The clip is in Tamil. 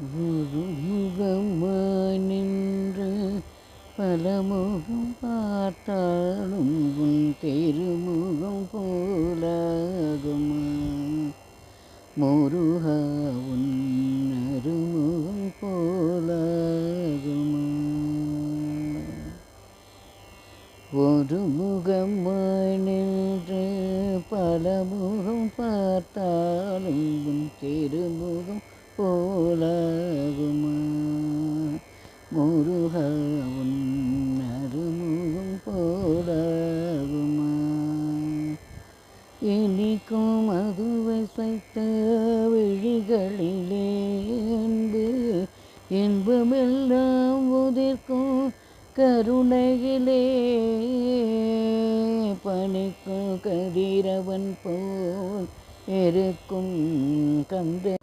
ஒருமுகமாய் நின்று பலமுகம் பார்த்தாலும் உன் திருமுகம் போலாகுமா? முருகா உன் அருமுகம் போலாகுமா? ஒருமுகமாய் நின்று பலமுகம் பார்த்தாலும் உன் திருமுகம் போலாகுமா? முருகா உன் அருமுகம் போலாகுமா? இனிக்கும் அதுவை வைத்த விழிகளிலே அன்பு இன்பமெல்லாம் உதிர்க்கும் கருணையிலே பனிக்கும் கதிரவன் போல் இருக்கும் கந்த